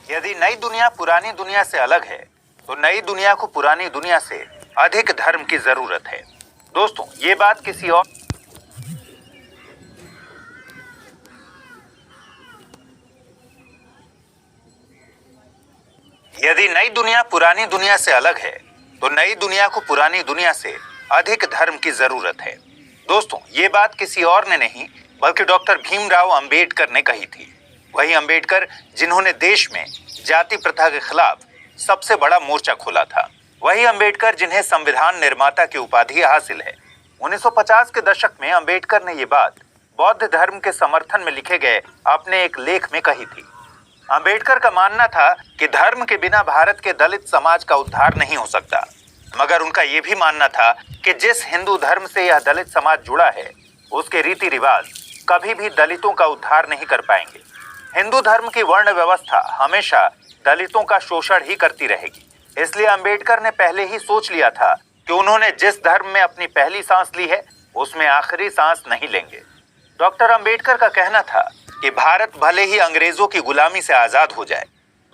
यदि नई दुनिया पुरानी दुनिया से अलग है तो नई दुनिया को पुरानी दुनिया से अधिक धर्म की जरूरत है। दोस्तों, ये बात किसी और यदि नई दुनिया पुरानी दुनिया से अलग है तो नई दुनिया को पुरानी दुनिया से अधिक धर्म की जरूरत है। दोस्तों, ये बात किसी और ने नहीं बल्कि डॉक्टर भीमराव अंबेडकर ने कही थी। वही अंबेडकर जिन्होंने देश में जाति प्रथा के खिलाफ सबसे बड़ा मोर्चा खोला था। वही अंबेडकर जिन्हें संविधान निर्माता की उपाधि हासिल है। 1950 के दशक में अंबेडकर ने ये बात बौद्ध धर्म के समर्थन में लिखे गए अपने एक लेख में कही थी। अंबेडकर का मानना था कि धर्म के बिना भारत के दलित समाज का उद्धार नहीं हो सकता, मगर उनका यह भी मानना था कि जिस हिंदू धर्म से यह दलित समाज जुड़ा है उसके रीति रिवाज कभी भी दलितों का उद्धार नहीं कर पाएंगे। हिंदू धर्म की वर्ण व्यवस्था हमेशा दलितों का शोषण ही करती रहेगी। इसलिए अंबेडकर ने पहले ही सोच लिया था कि उन्होंने जिस धर्म में अपनी पहली सांस ली है उसमें आखिरी सांस नहीं लेंगे। डॉक्टर अंबेडकर का कहना था कि भारत भले ही अंग्रेजों की गुलामी से आजाद हो जाए,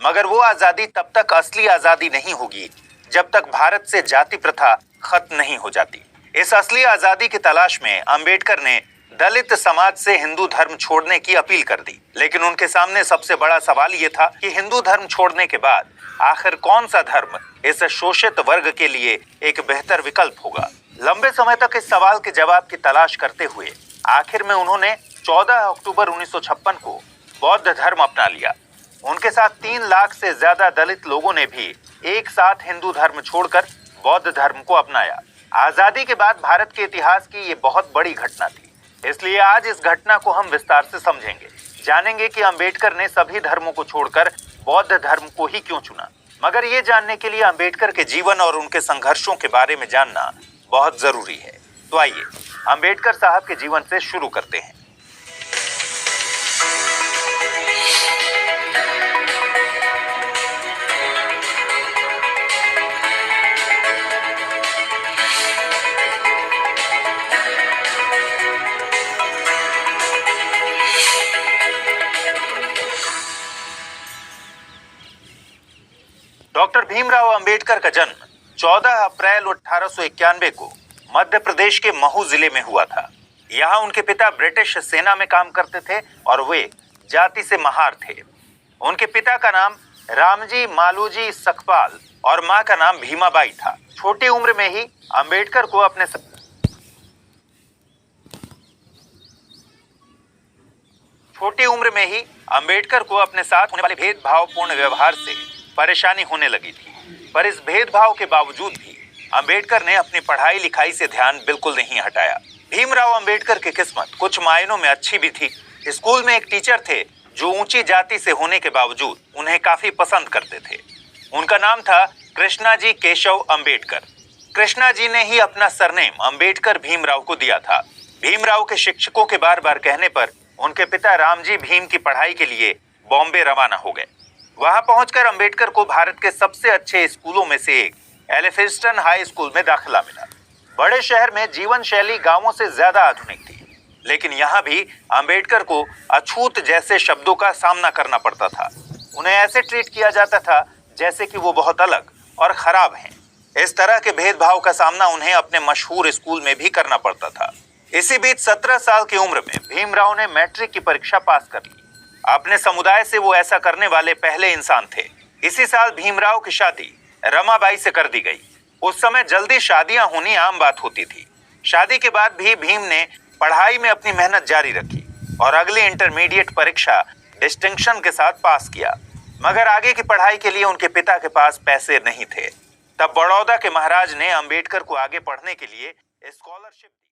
मगर वो आजादी तब तक असली आजादी नहीं होगी जब तक भारत से जाति प्रथा खत्म नहीं हो जाती। इस असली आजादी की तलाश में अंबेडकर ने दलित समाज से हिंदू धर्म छोड़ने की अपील कर दी। लेकिन उनके सामने सबसे बड़ा सवाल ये था कि हिंदू धर्म छोड़ने के बाद आखिर कौन सा धर्म इस शोषित वर्ग के लिए एक बेहतर विकल्प होगा। लंबे समय तक इस सवाल के जवाब की तलाश करते हुए आखिर में उन्होंने 14 अक्टूबर 1956 को बौद्ध धर्म अपना लिया। उनके साथ 3 लाख से ज्यादा दलित लोगों ने भी एक साथ हिंदू धर्म छोड़कर बौद्ध धर्म को अपनाया। आजादी के बाद भारत के इतिहास की ये बहुत बड़ी घटना थी। इसलिए आज इस घटना को हम विस्तार से समझेंगे, जानेंगे कि अंबेडकर ने सभी धर्मों को छोड़कर बौद्ध धर्म को ही क्यों चुना। मगर ये जानने के लिए अंबेडकर के जीवन और उनके संघर्षों के बारे में जानना बहुत जरूरी है। तो आइए अंबेडकर साहब के जीवन से शुरू करते हैं। डॉक्टर भीमराव अंबेडकर का जन्म 14 अप्रैल 1891 को मध्य प्रदेश के महू जिले में हुआ था। यहाँ उनके पिता ब्रिटिश सेना में काम करते थे और वे जाति से महार थे। उनके पिता का नाम रामजी मालूजी सकपाल और मां का नाम भीमाबाई था। छोटी उम्र में ही अंबेडकर को अपने साथ होने वाले भेदभावपूर्ण व्यवहार से परेशानी होने लगी थी। पर इस भेदभाव के बावजूद भी अंबेडकर ने अपनी पढ़ाई लिखाई से ध्यान बिल्कुल नहीं हटाया। भीमराव अंबेडकर की किस्मत कुछ मायनों में अच्छी भी थी। स्कूल में एक टीचर थे जो ऊंची जाति से होने के बावजूद उन्हें काफी पसंद करते थे। उनका नाम था कृष्णाजी केशव अंबेडकर। कृष्णाजी ने ही अपना सरनेम अंबेडकर भीमराव को दिया था। भीमराव के शिक्षकों के बार बार कहने पर उनके पिता रामजी भीम की पढ़ाई के लिए बॉम्बे रवाना हो गए। वहां पहुंचकर अंबेडकर को भारत के सबसे अच्छे स्कूलों में से एक एलिफिंस्टन हाई स्कूल में दाखिला मिला। बड़े शहर में जीवन शैली गांवों से ज्यादा आधुनिक थी, लेकिन यहाँ भी अंबेडकर को अछूत जैसे शब्दों का सामना करना पड़ता था। उन्हें ऐसे ट्रीट किया जाता था जैसे कि वो बहुत अलग और खराब हैं। इस तरह के भेदभाव का सामना उन्हें अपने मशहूर स्कूल में भी करना पड़ता था। इसी बीच 17 साल की उम्र में भीमराव ने मैट्रिक की परीक्षा पास कर ली। अपने समुदाय से वो ऐसा करने वाले पहले इंसान थे। इसी साल भीमराव की शादी रमाबाई से कर दी गई। उस समय जल्दी शादियां होनी आम बात होती थी। शादी के बाद भी भीम ने पढ़ाई में अपनी मेहनत जारी रखी और अगली इंटरमीडिएट परीक्षा डिस्टिंक्शन के साथ पास किया। मगर आगे की पढ़ाई के लिए उनके पिता के पास पैसे नहीं थे। तब बड़ौदा के महाराज ने अंबेडकर को आगे पढ़ने के लिए स्कॉलरशिप दी।